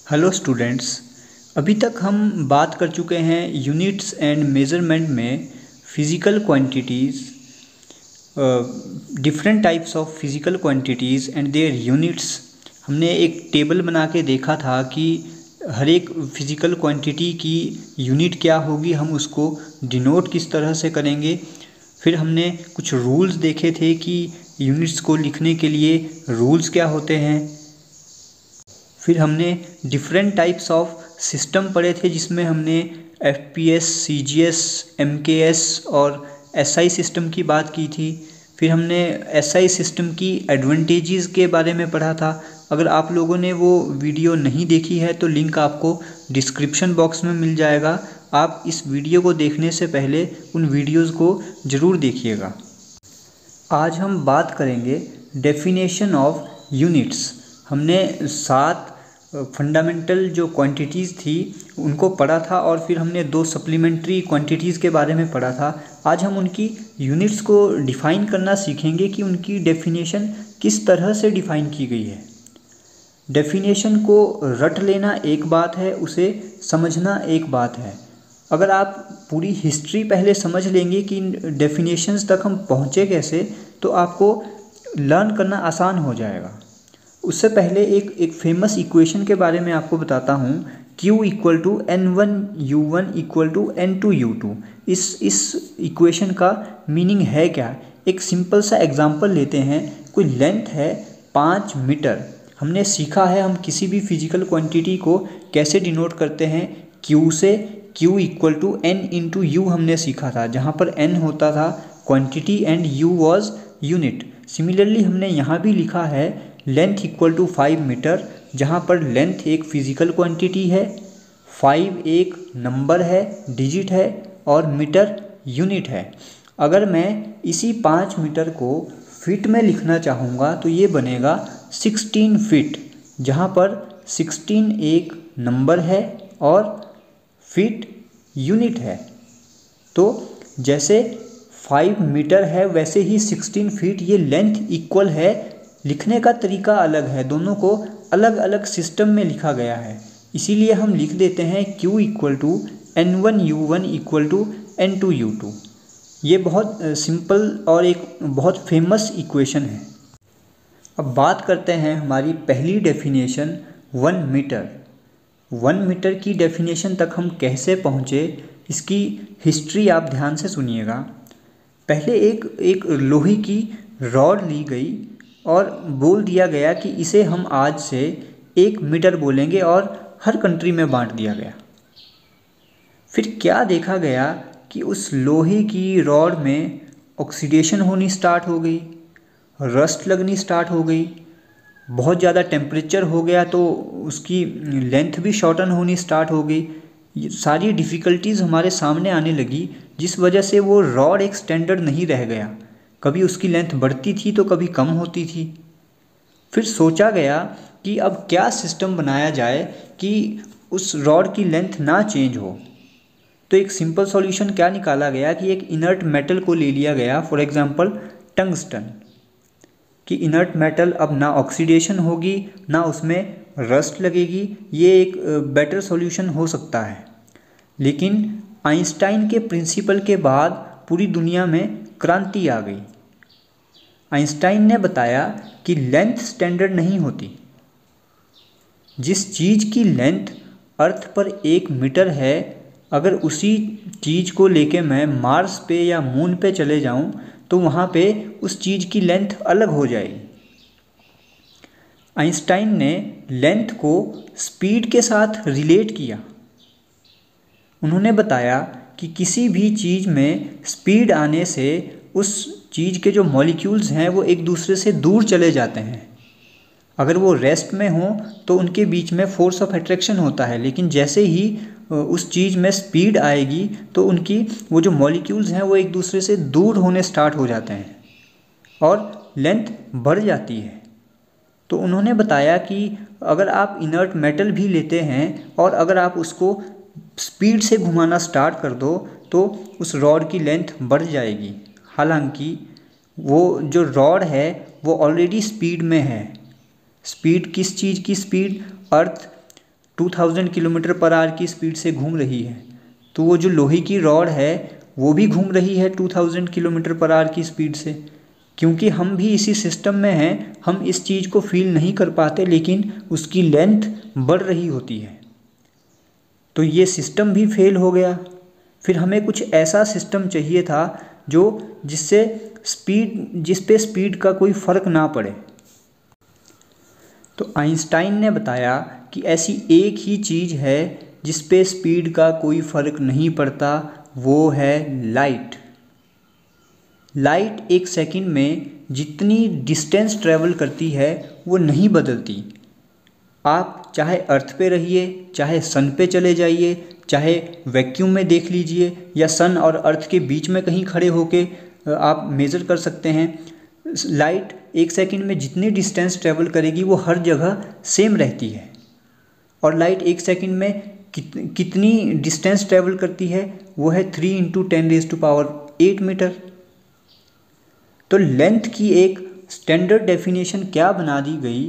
Hello students. अभी तक हम बात कर चुके हैं यूनिट्स एंड मेजरमेंट में physical quantities, different types of physical quantities and their units. हमने एक टेबल बना के देखा था कि हर एक फिज़िकल क्वांटिटी की यूनिट क्या होगी, हम उसको डिनोट किस तरह से करेंगे। फिर हमने कुछ रूल्स देखे थे कि यूनिट्स को लिखने के लिए रूल्स क्या होते हैं। फिर हमने डिफरेंट टाइप्स ऑफ सिस्टम पढ़े थे जिसमें हमने एफपीएस, सीजीएस, एमकेएस और एसआई सिस्टम की बात की थी। फिर हमने एसआई सिस्टम की एडवांटेजेस के बारे में पढ़ा था। अगर आप लोगों ने वो वीडियो नहीं देखी है तो लिंक आपको डिस्क्रिप्शन बॉक्स में मिल जाएगा। आप इस वीडियो को देखने से पहले उन वीडियोज़ को ज़रूर देखिएगा। आज हम बात करेंगे डेफिनेशन ऑफ यूनिट्स। हमने 7 फंडामेंटल जो क्वांटिटीज़ थी उनको पढ़ा था और फिर हमने 2 सप्लीमेंट्री क्वांटिटीज़ के बारे में पढ़ा था। आज हम उनकी यूनिट्स को डिफ़ाइन करना सीखेंगे कि उनकी डेफिनेशन किस तरह से डिफ़ाइन की गई है। डेफिनेशन को रट लेना एक बात है, उसे समझना एक बात है। अगर आप पूरी हिस्ट्री पहले समझ लेंगे कि डेफिनेशंस तक हम पहुँचे कैसे, तो आपको लर्न करना आसान हो जाएगा। उससे पहले एक फेमस इक्वेशन के बारे में आपको बताता हूँ। Q equal to N1U1 equal to N2U2। इस इक्वेशन का मीनिंग है क्या? एक सिंपल सा एग्जांपल लेते हैं। कोई लेंथ है 5 मीटर। हमने सीखा है हम किसी भी फिजिकल क्वांटिटी को कैसे डिनोट करते हैं, Q से। Q equal to N into U हमने सीखा था, जहाँ पर N होता था quantity and U was unit. Similarly हमने यहाँ भी लिखा है लेंथ इक्वल टू 5 मीटर, जहाँ पर लेंथ एक फिज़िकल क्वांटिटी है, 5 एक नंबर है, डिजिट है, और मीटर यूनिट है। अगर मैं इसी 5 मीटर को फीट में लिखना चाहूँगा तो ये बनेगा 16 फीट, जहाँ पर 16 एक नंबर है और फीट यूनिट है। तो जैसे 5 मीटर है वैसे ही 16 फीट ये लेंथ इक्वल है। लिखने का तरीका अलग है, दोनों को अलग अलग सिस्टम में लिखा गया है। इसीलिए हम लिख देते हैं Q equal to N1U1 equal to N2U2। ये बहुत सिंपल और एक बहुत फेमस इक्वेशन है। अब बात करते हैं हमारी पहली डेफिनेशन 1 मीटर। 1 मीटर की डेफिनेशन तक हम कैसे पहुँचे, इसकी हिस्ट्री आप ध्यान से सुनिएगा। पहले एक लोहे की रॉड ली गई और बोल दिया गया कि इसे हम आज से 1 मीटर बोलेंगे और हर कंट्री में बांट दिया गया। फिर क्या देखा गया कि उस लोहे की रॉड में ऑक्सीडेशन होनी स्टार्ट हो गई, रस्ट लगनी स्टार्ट हो गई, बहुत ज़्यादा टेम्परेचर हो गया तो उसकी लेंथ भी शॉर्टन होनी स्टार्ट हो गई। ये सारी डिफ़िकल्टीज़ हमारे सामने आने लगी, जिस वजह से वो रॉड एक स्टैंडर्ड नहीं रह गया। कभी उसकी लेंथ बढ़ती थी तो कभी कम होती थी। फिर सोचा गया कि अब क्या सिस्टम बनाया जाए कि उस रॉड की लेंथ ना चेंज हो। तो एक सिंपल सॉल्यूशन क्या निकाला गया कि एक इनर्ट मेटल को ले लिया गया, फॉर एग्जांपल टंगस्टन। कि इनर्ट मेटल अब ना ऑक्सीडेशन होगी ना उसमें रस्ट लगेगी, ये एक बेटर सॉल्यूशन हो सकता है। लेकिन आइंस्टाइन के प्रिंसिपल के बाद पूरी दुनिया में क्रांति आ गई। आइंस्टाइन ने बताया कि लेंथ स्टैंडर्ड नहीं होती। जिस चीज़ की लेंथ अर्थ पर 1 मीटर है, अगर उसी चीज़ को लेके मैं मार्स पे या मून पे चले जाऊं तो वहाँ पे उस चीज़ की लेंथ अलग हो जाएगी। आइंस्टाइन ने लेंथ को स्पीड के साथ रिलेट किया। उन्होंने बताया कि किसी भी चीज़ में स्पीड आने से उस चीज़ के जो मॉलिक्यूल्स हैं वो एक दूसरे से दूर चले जाते हैं। अगर वो रेस्ट में हों तो उनके बीच में फोर्स ऑफ अट्रैक्शन होता है, लेकिन जैसे ही उस चीज़ में स्पीड आएगी तो उनकी वो जो मॉलिक्यूल्स हैं वो एक दूसरे से दूर होने स्टार्ट हो जाते हैं और लेंथ बढ़ जाती है। तो उन्होंने बताया कि अगर आप इनर्ट मेटल भी लेते हैं और अगर आप उसको स्पीड से घुमाना स्टार्ट कर दो तो उस रॉड की लेंथ बढ़ जाएगी। हालांकि वो जो रॉड है वो ऑलरेडी स्पीड में है। स्पीड किस चीज़ की स्पीड? अर्थ 2000 किलोमीटर पर आवर की स्पीड से घूम रही है, तो वो जो लोहे की रॉड है वो भी घूम रही है 2000 किलोमीटर पर आवर की स्पीड से। क्योंकि हम भी इसी सिस्टम में हैं, हम इस चीज़ को फील नहीं कर पाते, लेकिन उसकी लेंथ बढ़ रही होती है। तो ये सिस्टम भी फेल हो गया। फिर हमें कुछ ऐसा सिस्टम चाहिए था जिस पे स्पीड का कोई फ़र्क ना पड़े। तो आइंस्टाइन ने बताया कि ऐसी एक ही चीज़ है जिस पे स्पीड का कोई फ़र्क नहीं पड़ता, वो है लाइट। लाइट एक सेकंड में जितनी डिस्टेंस ट्रैवल करती है वो नहीं बदलती। आप चाहे अर्थ पे रहिए, चाहे सन पे चले जाइए, चाहे वैक्यूम में देख लीजिए, या सन और अर्थ के बीच में कहीं खड़े होके आप मेज़र कर सकते हैं। लाइट एक सेकंड में जितनी डिस्टेंस ट्रैवल करेगी वो हर जगह सेम रहती है। और लाइट एक सेकंड में कितनी डिस्टेंस ट्रैवल करती है, वो है 3 × 10⁸ मीटर। तो लेंथ की एक स्टैंडर्ड डेफिनेशन क्या बना दी गई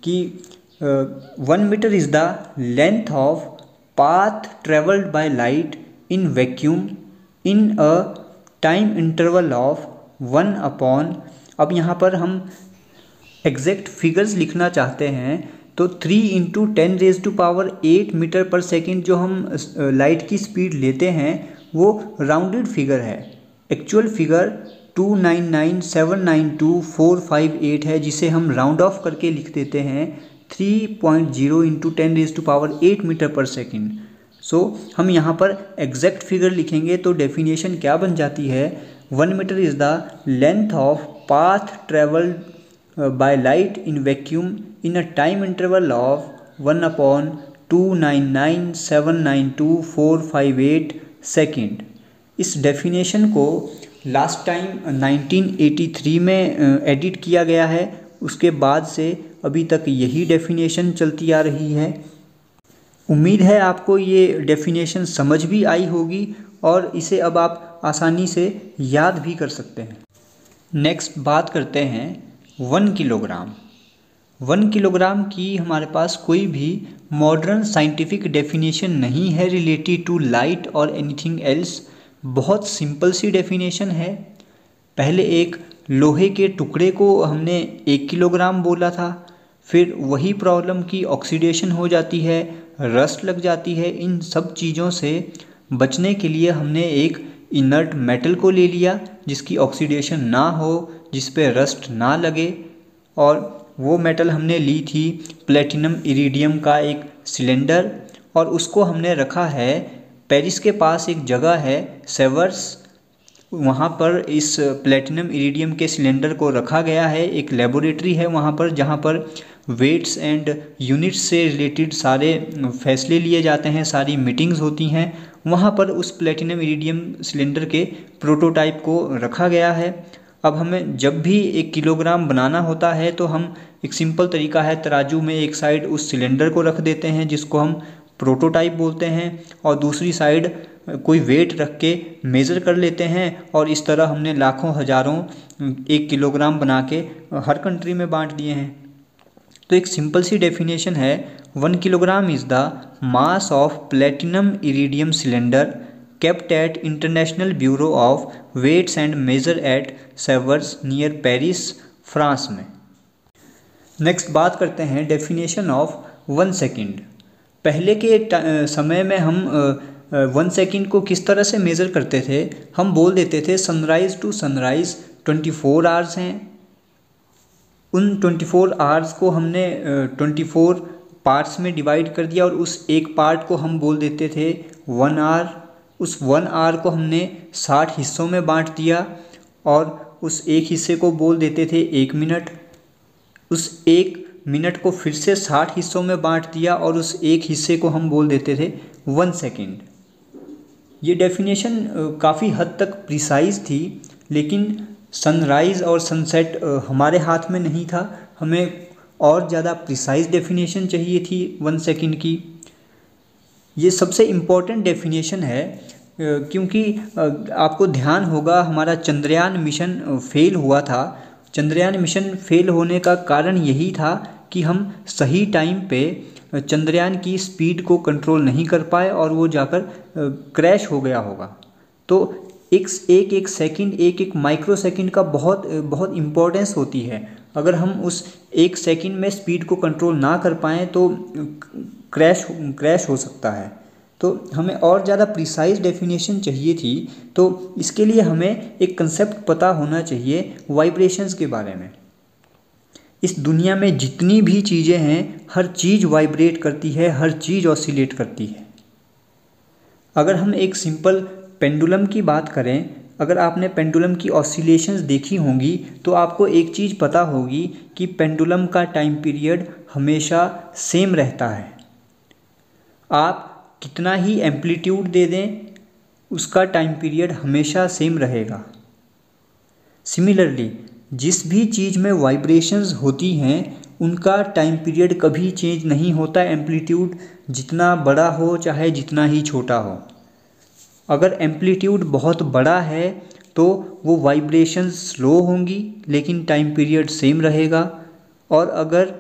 कि 1 metre is the length of path travelled by light in vacuum in a time interval of 1/। अब यहाँ पर हम एग्जैक्ट फिगर्स लिखना चाहते हैं, तो 3 × 10⁸ मीटर पर सेकेंड जो हम लाइट की स्पीड लेते हैं वो राउंडेड फिगर है। एक्चुअल फिगर 299792458 है, जिसे हम राउंड ऑफ करके लिख देते हैं 3.0 × 10⁸ मीटर पर सेकेंड। सो हम यहाँ पर एग्जैक्ट फिगर लिखेंगे तो डेफिनेशन क्या बन जाती है, 1 metre is the length of path traveled by light in vacuum in a time interval of 1/299792458 second. इस डेफिनेशन को लास्ट टाइम 1983 में एडिट किया गया है। उसके बाद से अभी तक यही डेफिनेशन चलती आ रही है। उम्मीद है आपको ये डेफिनेशन समझ भी आई होगी और इसे अब आप आसानी से याद भी कर सकते हैं। नेक्स्ट बात करते हैं 1 किलोग्राम। 1 किलोग्राम की हमारे पास कोई भी मॉडर्न साइंटिफिक डेफिनेशन नहीं है रिलेटेड टू लाइट और एनीथिंग एल्स। बहुत सिंपल सी डेफिनेशन है। पहले एक लोहे के टुकड़े को हमने 1 किलोग्राम बोला था, फिर वही प्रॉब्लम की ऑक्सीडेशन हो जाती है, रस्ट लग जाती है। इन सब चीज़ों से बचने के लिए हमने एक इनर्ट मेटल को ले लिया जिसकी ऑक्सीडेशन ना हो, जिस पे रस्ट ना लगे, और वो मेटल हमने ली थी प्लेटिनम इरिडियम का एक सिलेंडर, और उसको हमने रखा है पेरिस के पास एक जगह है सेवर्स, वहाँ पर इस प्लेटिनम इरिडियम के सिलेंडर को रखा गया है। एक लेबोरेटरी है वहाँ पर जहाँ पर वेट्स एंड यूनिट्स से रिलेटेड सारे फैसले लिए जाते हैं, सारी मीटिंग्स होती हैं। वहाँ पर उस प्लेटिनम इरिडियम सिलेंडर के प्रोटोटाइप को रखा गया है। अब हमें जब भी 1 किलोग्राम बनाना होता है तो हम एक सिंपल तरीका है, तराजू में एक साइड उस सिलेंडर को रख देते हैं जिसको हम प्रोटोटाइप बोलते हैं, और दूसरी साइड कोई वेट रख के मेज़र कर लेते हैं, और इस तरह हमने लाखों हज़ारों 1 किलोग्राम बना के हर कंट्री में बांट दिए हैं। तो एक सिंपल सी डेफिनेशन है, 1 kilogram is the mass of platinum iridium cylinder kept at international bureau of weights and measure at Sevres near Paris, France में। नेक्स्ट बात करते हैं डेफिनेशन ऑफ 1 सेकेंड। पहले के समय में हम 1 सेकेंड को किस तरह से मेज़र करते थे, हम बोल देते थे सनराइज़ टू सनराइज़ 24 आवर्स हैं। उन 24 आवर्स को हमने 24 पार्ट्स में डिवाइड कर दिया, और उस एक पार्ट को हम बोल देते थे 1 आवर। उस 1 आवर को हमने 60 हिस्सों में बांट दिया, और उस एक हिस्से को बोल देते थे 1 मिनट। उस 1 मिनट को फिर से 60 हिस्सों में बांट दिया, और उस एक हिस्से को हम बोल देते थे 1 सेकेंड। ये डेफिनेशन काफ़ी हद तक प्रिसाइज थी, लेकिन सनराइज़ और सनसेट हमारे हाथ में नहीं था। हमें और ज़्यादा प्रिसाइज डेफिनेशन चाहिए थी 1 सेकेंड की। ये सबसे इम्पोर्टेंट डेफिनेशन है, क्योंकि आपको ध्यान होगा हमारा चंद्रयान मिशन फेल हुआ था। चंद्रयान मिशन फेल होने का कारण यही था कि हम सही टाइम पे चंद्रयान की स्पीड को कंट्रोल नहीं कर पाए और वो जाकर क्रैश हो गया होगा। तो एक एक सेकंड, एक माइक्रो सेकंड का बहुत बहुत इम्पोर्टेंस होती है। अगर हम उस एक सेकंड में स्पीड को कंट्रोल ना कर पाएँ तो क्रैश हो सकता है। तो हमें और ज़्यादा प्रिसाइज डेफिनेशन चाहिए थी, तो इसके लिए हमें एक कंसेप्ट पता होना चाहिए वाइब्रेशंस के बारे में। इस दुनिया में जितनी भी चीज़ें हैं, हर चीज़ वाइब्रेट करती है, हर चीज़ ऑसिलेट करती है। अगर हम एक सिंपल पेंडुलम की बात करें, अगर आपने पेंडुलम की ऑसिलेशंस देखी होंगी तो आपको एक चीज़ पता होगी कि पेंडुलम का टाइम पीरियड हमेशा सेम रहता है। आप कितना ही एम्पलीट्यूड दे दें, उसका टाइम पीरियड हमेशा सेम रहेगा। सिमिलरली जिस भी चीज़ में वाइब्रेशंस होती हैं उनका टाइम पीरियड कभी चेंज नहीं होता, एम्पलीट्यूड जितना बड़ा हो चाहे जितना ही छोटा हो। अगर एम्पलीट्यूड बहुत बड़ा है तो वो वाइब्रेशंस स्लो होंगी लेकिन टाइम पीरियड सेम रहेगा, और अगर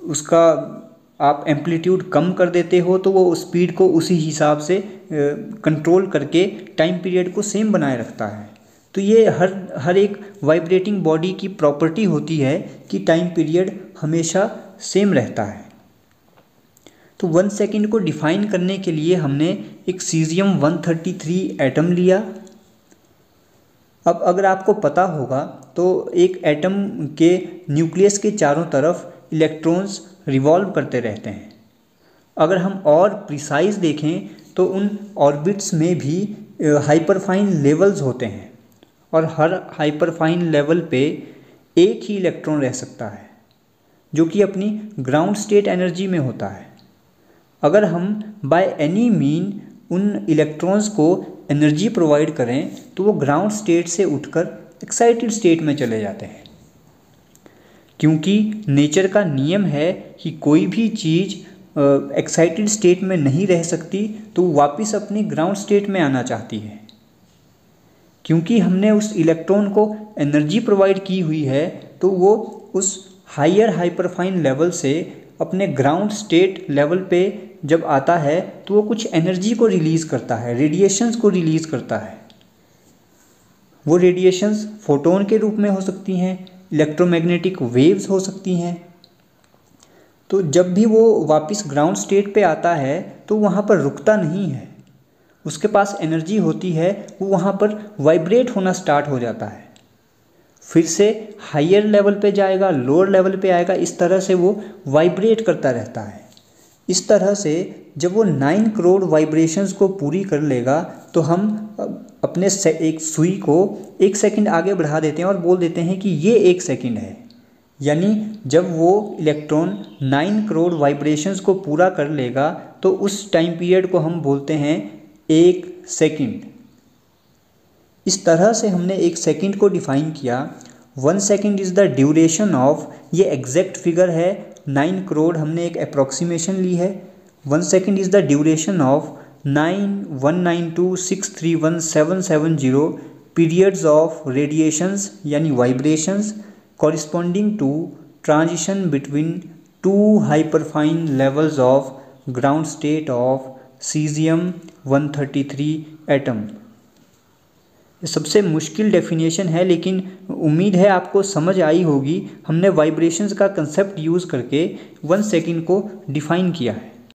उसका आप एम्पलीट्यूड कम कर देते हो तो वो स्पीड को उसी हिसाब से कंट्रोल करके टाइम पीरियड को सेम बनाए रखता है। तो ये हर एक वाइब्रेटिंग बॉडी की प्रॉपर्टी होती है कि टाइम पीरियड हमेशा सेम रहता है। तो 1 सेकंड को डिफाइन करने के लिए हमने एक सीज़ियम-133 एटम लिया। अब अगर आपको पता होगा तो एक एटम के न्यूक्लियस के चारों तरफ इलेक्ट्रॉन्स रिवॉल्व करते रहते हैं। अगर हम और प्रिसाइज देखें तो उन ऑर्बिट्स में भी हाइपरफाइन लेवल्स होते हैं और हर हाइपरफाइन लेवल पे एक ही इलेक्ट्रॉन रह सकता है जो कि अपनी ग्राउंड स्टेट एनर्जी में होता है। अगर हम बाय एनी मीन उन इलेक्ट्रॉन्स को एनर्जी प्रोवाइड करें तो वो ग्राउंड स्टेट से उठकर एक्साइटेड स्टेट में चले जाते हैं, क्योंकि नेचर का नियम है कि कोई भी चीज़ एक्साइटेड स्टेट में नहीं रह सकती तो वापस अपनी ग्राउंड स्टेट में आना चाहती है। क्योंकि हमने उस इलेक्ट्रॉन को एनर्जी प्रोवाइड की हुई है तो वो उस हायर हाइपरफाइन लेवल से अपने ग्राउंड स्टेट लेवल पे जब आता है तो वो कुछ एनर्जी को रिलीज़ करता है, रेडिएशंस को रिलीज़ करता है। वो रेडिएशंस फोटोन के रूप में हो सकती हैं, इलेक्ट्रोमैग्नेटिक वेव्स हो सकती हैं। तो जब भी वो वापस ग्राउंड स्टेट पे आता है तो वहाँ पर रुकता नहीं है, उसके पास एनर्जी होती है, वो वहाँ पर वाइब्रेट होना स्टार्ट हो जाता है, फिर से हायर लेवल पे जाएगा, लोअर लेवल पे आएगा, इस तरह से वो वाइब्रेट करता रहता है। इस तरह से जब वो 9 करोड़ वाइब्रेशंस को पूरी कर लेगा तो हम अपने एक सुई को 1 सेकंड आगे बढ़ा देते हैं और बोल देते हैं कि ये 1 सेकंड है। यानी जब वो इलेक्ट्रॉन 9 करोड़ वाइब्रेशंस को पूरा कर लेगा तो उस टाइम पीरियड को हम बोलते हैं 1 सेकंड। इस तरह से हमने 1 सेकंड को डिफाइन किया। 1 second is the duration of, ये एग्जैक्ट फिगर है, 9 करोड़ हमने एक अप्रॉक्सीमेशन ली है। 1 second is the duration of 9,192,631,770 periods of radiations यानी vibrations corresponding to transition between 2 hyperfine levels of ground state of cesium-133 atom। ये सबसे मुश्किल डेफिनेशन है लेकिन उम्मीद है आपको समझ आई होगी। हमने वाइब्रेशंस का कंसेप्ट यूज़ करके 1 सेकंड को डिफ़ाइन किया है।